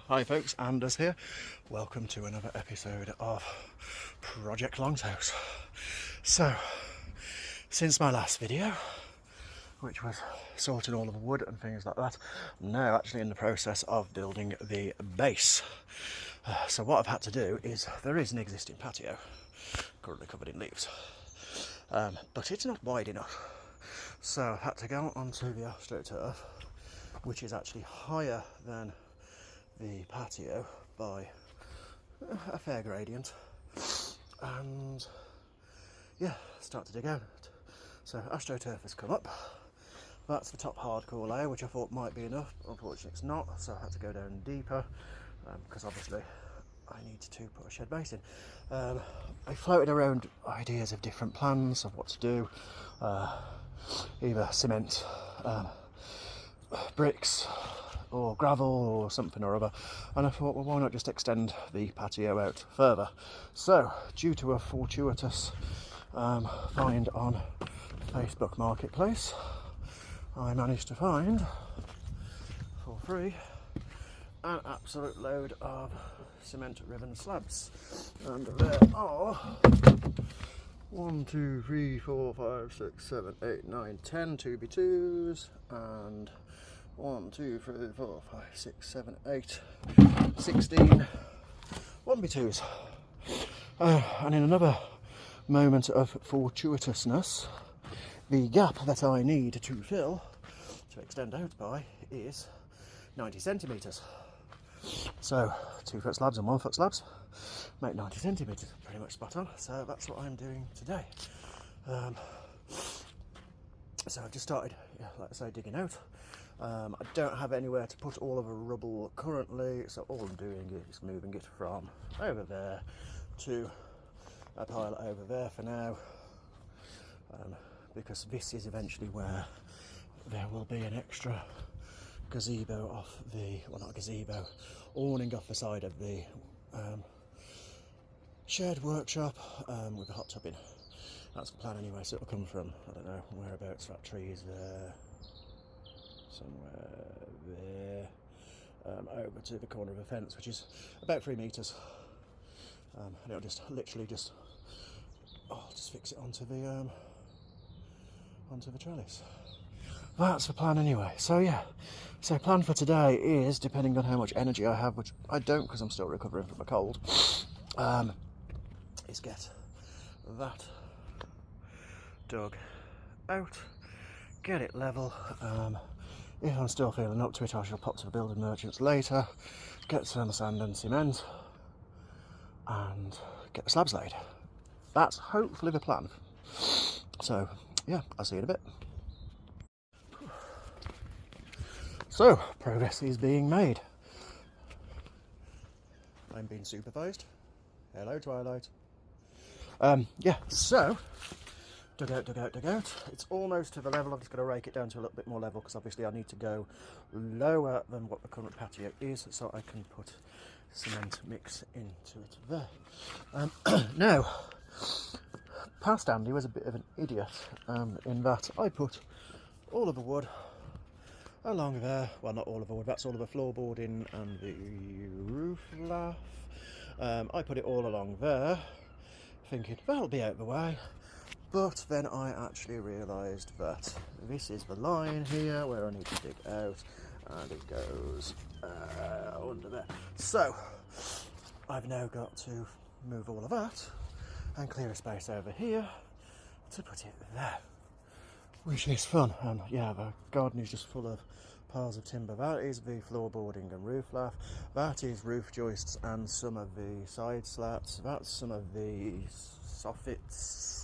Hi folks, Anders here. Welcome to another episode of Project Longhouse. So, since my last video, which was sorting all of the wood and things like that, I'm now actually in the process of building the base. So what I've had to do is, there is an existing patio, currently covered in leaves, but it's not wide enough. So I've had to go onto the AstroTurf, which is actually higher than the patio by a fair gradient, and yeah, start to dig out. So AstroTurf has come up. That's the top hardcore layer, which I thought might be enough. Unfortunately it's not, so I had to go down deeper, because obviously I need to put a shed base in. I floated around ideas of different plans of what to do, either cement, bricks or gravel or something or other, and I thought, well, why not just extend the patio out further? So due to a fortuitous find on Facebook Marketplace, I managed to find for free an absolute load of cement ribbon slabs, and there are 1, 2, 3, 4, 5, 6, 7, 8, 9, 10 2x2s, and 1, 2, 3, 4, 5, 6, 7, 8, 16 1x2s. And in another moment of fortuitousness, the gap that I need to fill, to extend out by, is 90 centimetres. So 2 foot slabs and 1 foot slabs make 90 centimetres, pretty much spot on. So that's what I'm doing today. So I've just started, like I say, digging out. I don't have anywhere to put all of the rubble currently, so all I'm doing is moving it from over there to a pile over there for now, because this is eventually where there will be an extra gazebo off the, well, not a gazebo, awning off the side of the shared workshop with a hot tub in. That's the plan anyway, so it'll come from, I don't know whereabouts that tree is there, somewhere there, over to the corner of a fence, which is about 3 metres, and it'll just literally just fix it onto the trellis. That's the plan anyway. So yeah, so plan for today is, depending on how much energy I have, which I don't because I'm still recovering from a cold, is get that dug out, get it level. If I'm still feeling up to it, I shall pop to the building merchants later, get some sand and cement, and get the slabs laid. That's hopefully the plan. So yeah, I'll see you in a bit. So, progress is being made. I'm being supervised. Hello, Twilight. Yeah, so dug out. It's almost to the level. I'm just going to rake it down to a little bit more level, because obviously I need to go lower than what the current patio is, so I can put cement mix into it there. Now, past Andy was a bit of an idiot in that I put all of the wood along there, well, not all of the wood, that's all of the floorboarding and the roof lath. I put it all along there, thinking that'll be out of the way. But then I actually realised that this is the line here where I need to dig out, and it goes under there. So I've now got to move all of that and clear a space over here to put it there, which is fun. And yeah, the garden is just full of piles of timber. That is the floorboarding and roof lath. That is roof joists and some of the side slats. That's some of the soffits.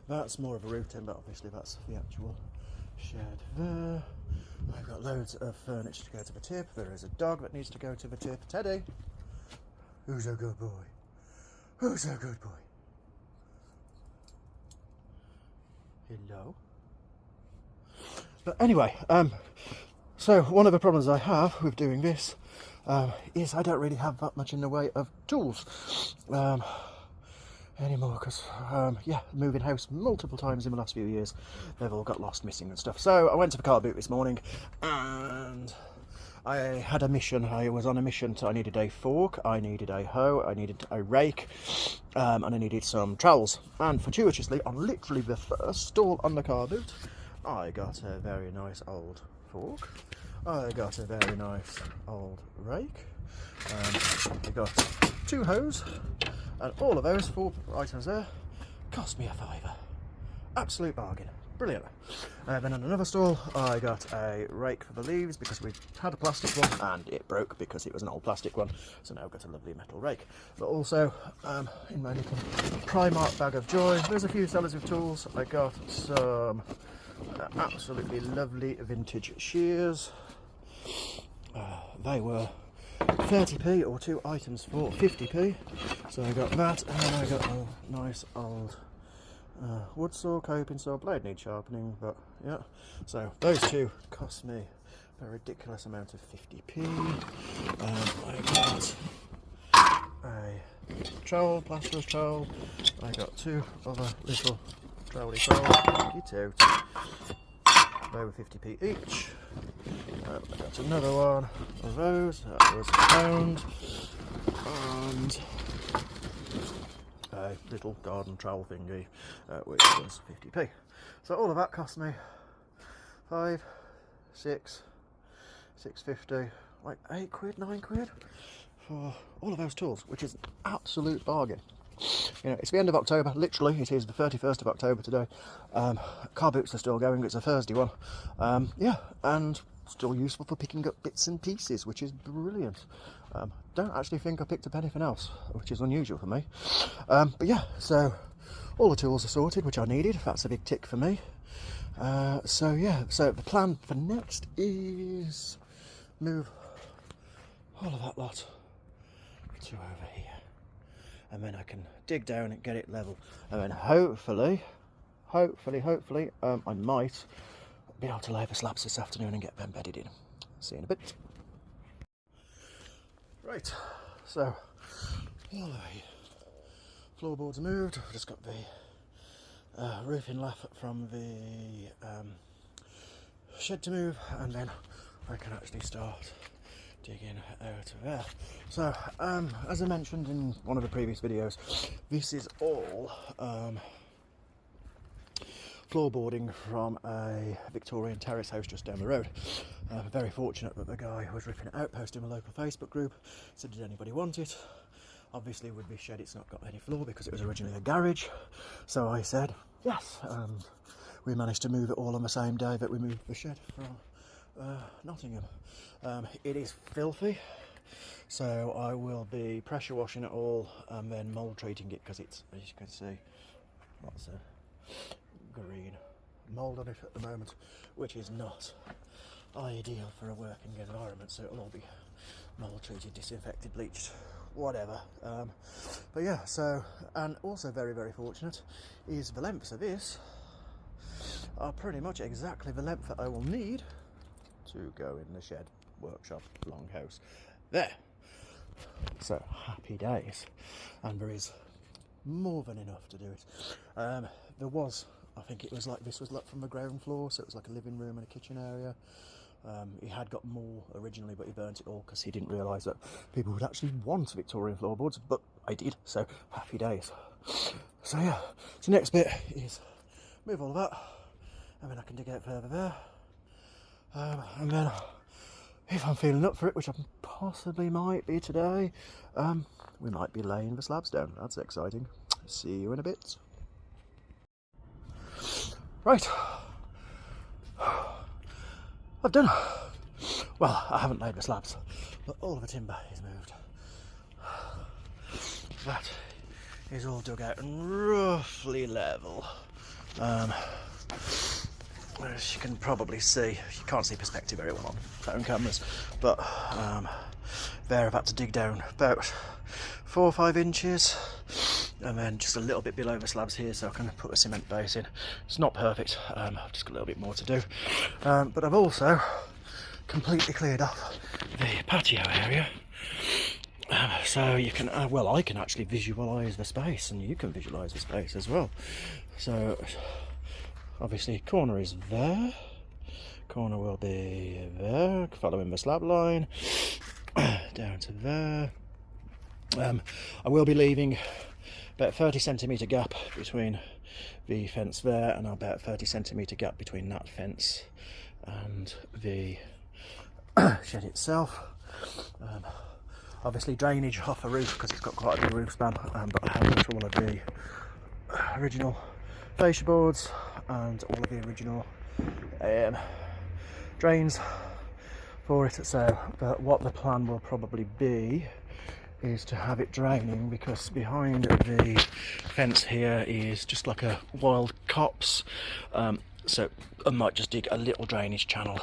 That's more of a roof timber, obviously that's the actual shed there. I've got loads of furniture to go to the tip. There is a dog that needs to go to the tip. Teddy, who's a good boy? Who's a good boy? Hello? But anyway, so one of the problems I have with doing this is I don't really have that much in the way of tools anymore, because yeah, moving house multiple times in the last few years, they've all got lost, missing and stuff. So I went to the car boot this morning and I had a mission. I was on a mission, so I needed a fork, I needed a hoe, I needed a rake, and I needed some trowels. And fortuitously, on literally the first stall on the car boot, I got a very nice old fork. I got a very nice old rake. I got 2 hoes, and all of those 4 items there cost me a £5. Absolute bargain. Brilliant. Then on another stall, I got a rake for the leaves because we had a plastic one and it broke because it was an old plastic one. So now I've got a lovely metal rake. But also, in my little Primark bag of joy, there's a few sellers of tools. I got some absolutely lovely vintage shears. They were 30p, or 2 items for 50p. So I got that, and then I got a nice old wood saw, coping saw. Blade needs sharpening, but yeah. So those 2 cost me a ridiculous amount of 50p. I got a trowel, plasterer's trowel. I got 2 other little trowelly trowels. They were 50p each. I got another one of those. That was £1. And a little garden trowel thingy, which was 50p. So all of that cost me 5, 6, 6.50, like 8 quid, 9 quid for all of those tools, which is an absolute bargain. You know, it's the end of October, literally. It is the 31st of October today. Car boots are still going. It's a Thursday one. Yeah, and still useful for picking up bits and pieces, which is brilliant. Don't actually think I picked up anything else, which is unusual for me. But yeah, so all the tools are sorted, which I needed. That's a big tick for me. So yeah, so the plan for next is move all of that lot to over here, and then I can dig down and get it level, and then hopefully I might be able to lay the slabs this afternoon and get them bedded in. See you in a bit. Right, so all the floorboards are moved. I've just got the roofing lath from the shed to move, and then I can actually start digging out of there. So as I mentioned in one of the previous videos, this is all floorboarding from a Victorian terrace house just down the road. Very fortunate that the guy who was ripping it out posted in a local Facebook group, said did anybody want it. Obviously with this shed it's not got any floor because it was originally a garage, so I said yes, and we managed to move it all on the same day that we moved the shed from Nottingham. It is filthy, so I will be pressure washing it all and then mould treating it, because it's, as you can see, lots of green mould on it at the moment, which is not ideal for a working environment, so it'll all be mould treated, disinfected, bleached, whatever. But yeah, so, and also very fortunate is the lengths of this are pretty much exactly the length that I will need to go in the shed, workshop, Longhouse there. So happy days, and there is more than enough to do it. There was, I think it was like, this was like from the ground floor, so it was like a living room and a kitchen area. He had got more originally, but he burnt it all because he didn't realise that people would actually want Victorian floorboards, but I did, so happy days. So yeah, so next bit is move all of that, and then I can dig out further there. And then if I'm feeling up for it, which I possibly might be today, we might be laying the slabs down. That's exciting. See you in a bit. Right, I've done. Well, I haven't laid the slabs, but all of the timber is moved. That is all dug out and roughly level. As you can probably see, you can't see perspective very well on phone cameras, but there I've had to dig down about 4 or 5 inches, and then just a little bit below the slabs here so I can put a cement base in. It's not perfect, I've just got a little bit more to do, but I've also completely cleared off the patio area, so you can, well, I can actually visualise the space, and you can visualise the space as well. So obviously corner is there, corner will be there, following the slab line, down to there. I will be leaving about 30cm gap between the fence there and about 30cm gap between that fence and the shed itself. Obviously drainage off the roof because it's got quite a big roof span, but I have got all of the original fascia boards and all of the original drains for it. So but what the plan will probably be is to have it draining, because behind the fence here is just like a wild copse, so I might just dig a little drainage channel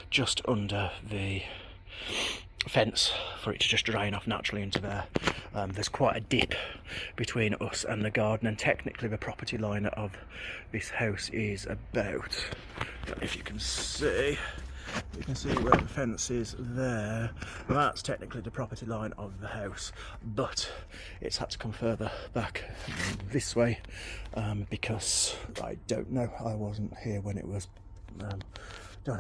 just under the fence for it to just drain off naturally into there. There's quite a dip between us and the garden, and technically the property line of this house is about, if you can see, where the fence is there. That's technically the property line of the house, but it's had to come further back this way because I don't know, I wasn't here when it was done.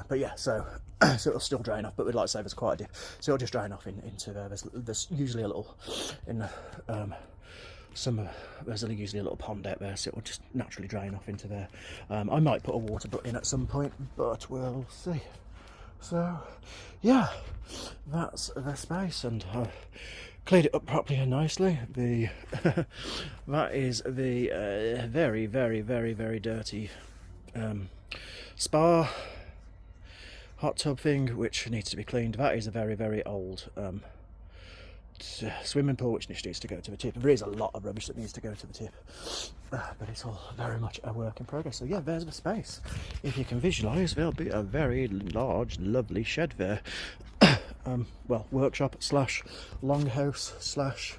But yeah, so it'll still drain off, but we'd like to say there's quite a dip, so it'll just drain off into there. There's usually a little in the there's usually a little pond out there, so it will just naturally drain off into there. I might put a water butt in at some point, but we'll see. So yeah, that's the space, and cleared it up properly and nicely. That is the very, very, very, very dirty spa hot tub thing, which needs to be cleaned. That is a very, very old swimming pool which needs to go to the tip. There is a lot of rubbish that needs to go to the tip, but it's all very much a work in progress. So yeah, there's the space. If you can visualise, there'll be a very large, lovely shed there. Well, workshop slash longhouse slash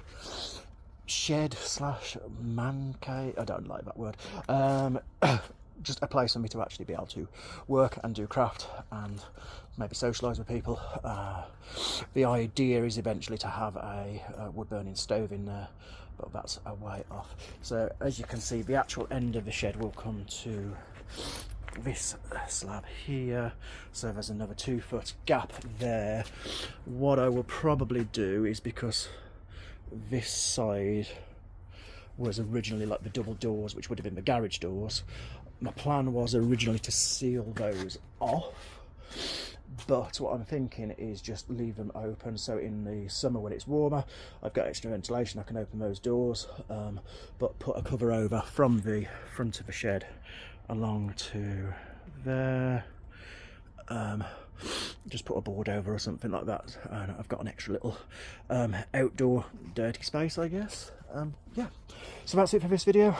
shed slash man cave. I don't like that word. Just a place for me to actually be able to work and do craft and maybe socialise with people. The idea is eventually to have a wood burning stove in there, but that's a way off. So as you can see, the actual end of the shed will come to this slab here, so there's another 2-foot gap there. What I will probably do is, because this side was originally like the double doors, which would have been the garage doors, my plan was originally to seal those off, but what I'm thinking is just leave them open, so in the summer when it's warmer I've got extra ventilation, I can open those doors, but put a cover over from the front of the shed along to there, just put a board over or something like that, and I've got an extra little outdoor dirty space, I guess. Yeah, so that's it for this video.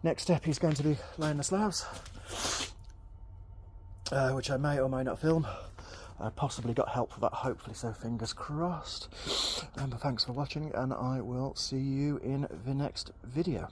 Next step is going to be laying the slabs, which I may or may not film. I possibly got help for that, hopefully, so fingers crossed. But thanks for watching, and I will see you in the next video.